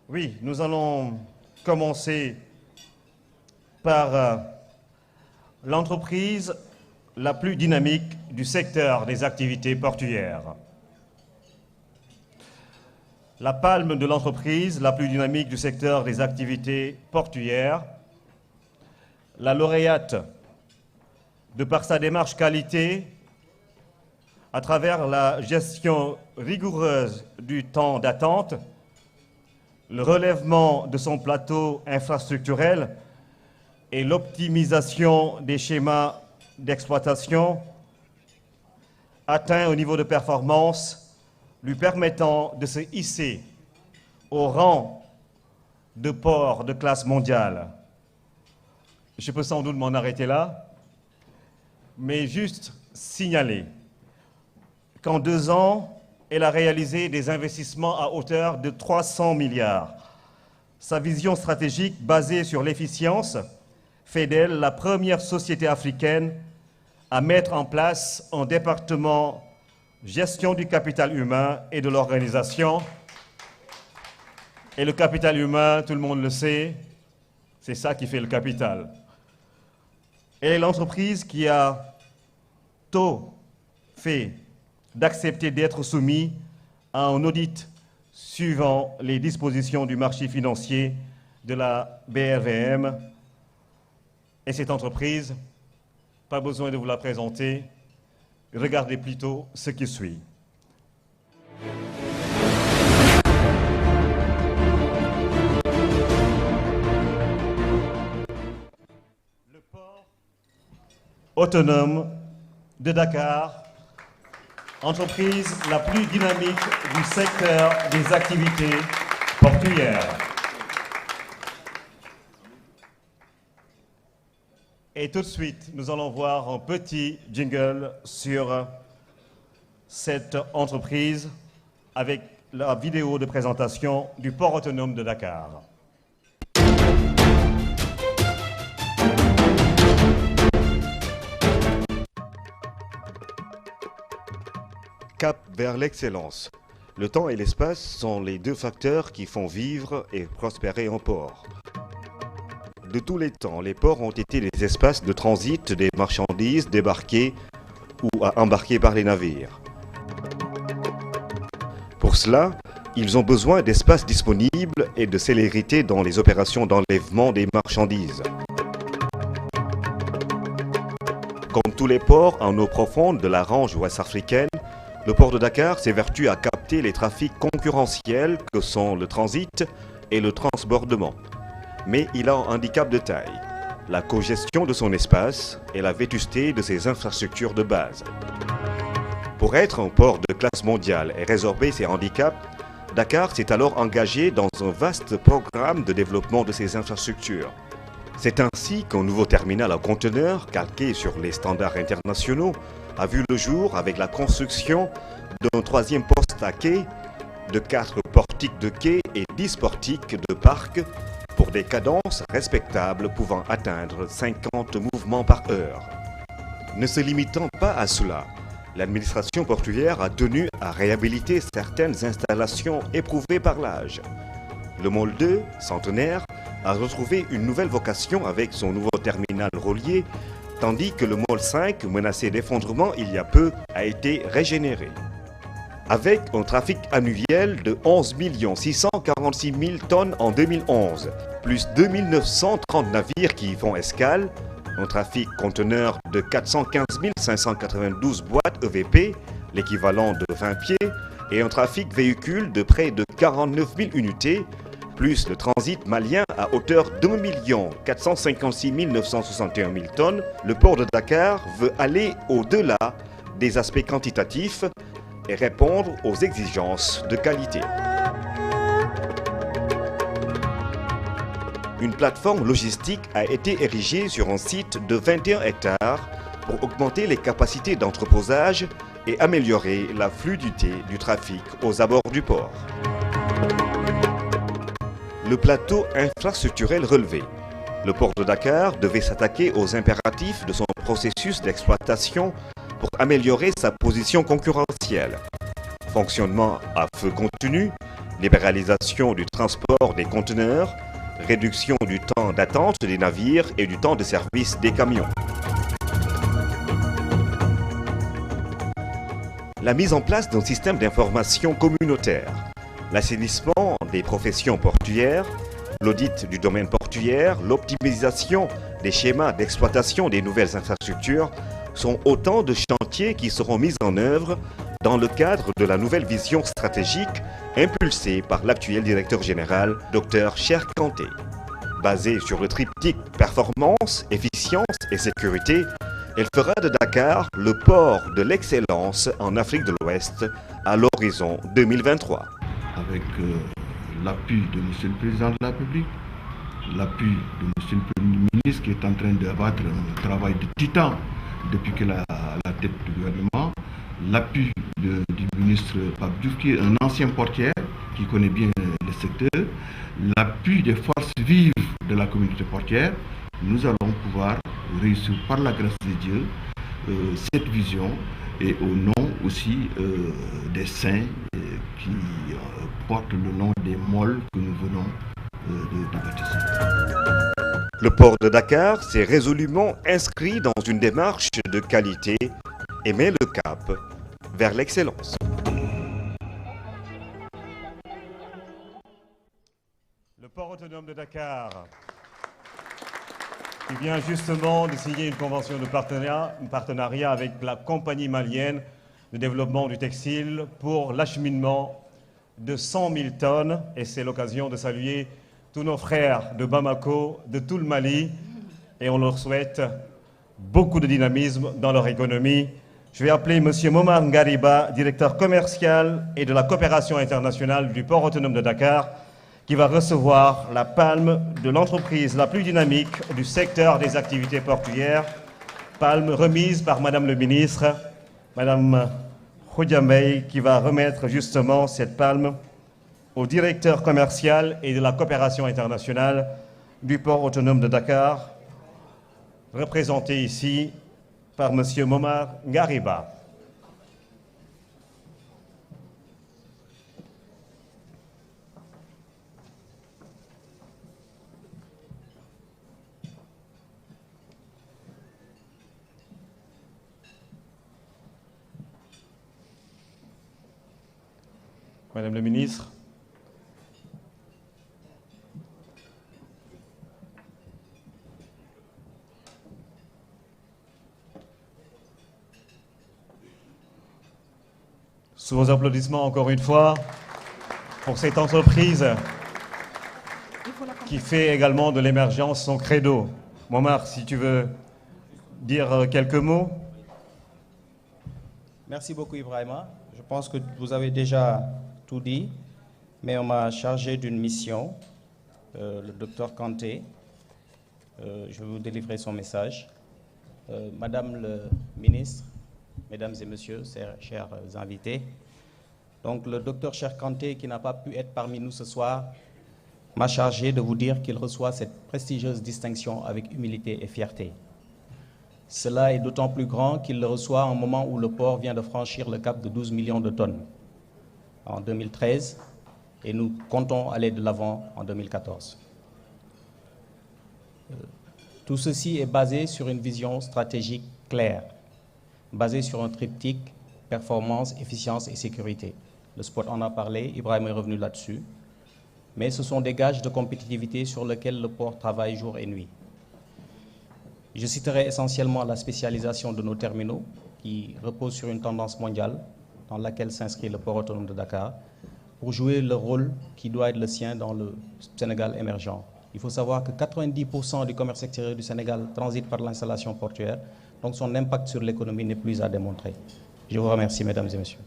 Oui, nous allons commencer par l'entreprise la plus dynamique du secteur des activités portuaires. La palme de l'entreprise la plus dynamique du secteur des activités portuaires, la lauréate, de par sa démarche qualité, à travers la gestion rigoureuse du temps d'attente, le relèvement de son plateau infrastructurel et l'optimisation des schémas d'exploitation, atteint au niveau de performance lui permettant de se hisser au rang de port de classe mondiale. Je peux sans doute m'en arrêter là, mais juste signaler qu'en 2 ans, elle a réalisé des investissements à hauteur de 300 milliards. Sa vision stratégique basée sur l'efficience fait d'elle la première société africaine à mettre en place un département gestion du capital humain et de l'organisation. Et le capital humain, tout le monde le sait, c'est ça qui fait le capital. Et l'entreprise qui a tôt fait d'accepter d'être soumis à un audit suivant les dispositions du marché financier de la BRVM. Et cette entreprise, pas besoin de vous la présenter, regardez plutôt ce qui suit. Le port autonome de Dakar, entreprise la plus dynamique du secteur des activités portuaires. Et tout de suite, nous allons voir un petit jingle sur cette entreprise avec la vidéo de présentation du port autonome de Dakar. Cap vers l'excellence. Le temps et l'espace sont les 2 facteurs qui font vivre et prospérer un port. De tous les temps, les ports ont été les espaces de transit des marchandises débarquées ou à embarquer par les navires. Pour cela, ils ont besoin d'espaces disponibles et de célérité dans les opérations d'enlèvement des marchandises. Comme tous les ports en eau profonde de la range ouest africaine, le port de Dakar s'évertue à capter les trafics concurrentiels que sont le transit et le transbordement. Mais il a un handicap de taille, la cogestion de son espace et la vétusté de ses infrastructures de base. Pour être un port de classe mondiale et résorber ces handicaps, Dakar s'est alors engagé dans un vaste programme de développement de ses infrastructures. C'est ainsi qu'un nouveau terminal à conteneurs, calqué sur les standards internationaux, a vu le jour avec la construction d'un 3e poste à quai, de 4 portiques de quai et 10 portiques de parc pour des cadences respectables pouvant atteindre 50 mouvements par heure. Ne se limitant pas à cela, l'administration portuaire a tenu à réhabiliter certaines installations éprouvées par l'âge. Le môle 2, centenaire, a retrouvé une nouvelle vocation avec son nouveau terminal relié, tandis que le môle 5, menacé d'effondrement il y a peu, a été régénéré. Avec un trafic annuel de 11 646 000 tonnes en 2011, plus 2 930 navires qui y font escale, un trafic conteneur de 415 592 boîtes EVP, l'équivalent de 20 pieds, et un trafic véhicule de près de 49 000 unités, plus le transit malien à hauteur d'1 456 961 000 tonnes, le port de Dakar veut aller au-delà des aspects quantitatifs et répondre aux exigences de qualité. Une plateforme logistique a été érigée sur un site de 21 hectares pour augmenter les capacités d'entreposage et améliorer la fluidité du trafic aux abords du port. Le plateau infrastructurel relevé. Le port de Dakar devait s'attaquer aux impératifs de son processus d'exploitation pour améliorer sa position concurrentielle. Fonctionnement à feu continu, libéralisation du transport des conteneurs, réduction du temps d'attente des navires et du temps de service des camions. La mise en place d'un système d'information communautaire, l'assainissement des professions portuaires, l'audit du domaine portuaire, l'optimisation des schémas d'exploitation des nouvelles infrastructures sont autant de chantiers qui seront mis en œuvre dans le cadre de la nouvelle vision stratégique impulsée par l'actuel directeur général, Dr Cheikh Kanté. Basée sur le triptyque performance, efficience et sécurité, elle fera de Dakar le port de l'excellence en Afrique de l'Ouest à l'horizon 2023. Avec l'appui de M. le Président de la République, l'appui de M. le Premier ministre qui est en train d'abattre un travail de titan depuis qu'il est à la tête du gouvernement, l'appui du ministre Pape Diouf qui est un ancien portier qui connaît bien le secteur, l'appui des forces vives de la communauté portière, nous allons pouvoir réussir par la grâce de Dieu cette vision et au nom aussi des saints qui portent le nom des molles que nous venons de baptiser. Le port de Dakar s'est résolument inscrit dans une démarche de qualité et met le cap vers l'excellence. Le port autonome de Dakar, qui vient justement de signer une convention de partenariat avec la compagnie malienne de développement du textile pour l'acheminement de 100 000 tonnes. Et c'est l'occasion de saluer tous nos frères de Bamako, de tout le Mali, et on leur souhaite beaucoup de dynamisme dans leur économie. Je vais appeler M. Momar Ngariba, directeur commercial et de la coopération internationale du port autonome de Dakar, qui va recevoir la palme de l'entreprise la plus dynamique du secteur des activités portuaires, palme remise par Madame le ministre, Madame Khoudiamey, qui va remettre justement cette palme au directeur commercial et de la coopération internationale du port autonome de Dakar, représenté ici par M. Momar Ngariba. Madame la ministre, sous vos applaudissements encore une fois pour cette entreprise qui fait également de l'émergence son credo. Momar, si tu veux dire quelques mots. Merci beaucoup Ibrahima. Je pense que vous avez déjà tout dit, mais on m'a chargé d'une mission, le docteur Kanté. Je vais vous délivrer son message. Madame le ministre, Mesdames et Messieurs, chers invités, donc le docteur Cheikh Kanté, qui n'a pas pu être parmi nous ce soir, m'a chargé de vous dire qu'il reçoit cette prestigieuse distinction avec humilité et fierté. Cela est d'autant plus grand qu'il le reçoit au moment où le port vient de franchir le cap de 12 millions de tonnes en 2013 et nous comptons aller de l'avant en 2014. Tout ceci est basé sur une vision stratégique claire, basée sur un triptyque performance, efficience et sécurité. Le spot en a parlé, Ibrahim est revenu là-dessus, mais ce sont des gages de compétitivité sur lesquels le port travaille jour et nuit. Je citerai essentiellement la spécialisation de nos terminaux qui repose sur une tendance mondiale dans laquelle s'inscrit le port autonome de Dakar pour jouer le rôle qui doit être le sien dans le Sénégal émergent. Il faut savoir que 90% du commerce extérieur du Sénégal transite par l'installation portuaire, donc son impact sur l'économie n'est plus à démontrer. Je vous remercie, mesdames et messieurs.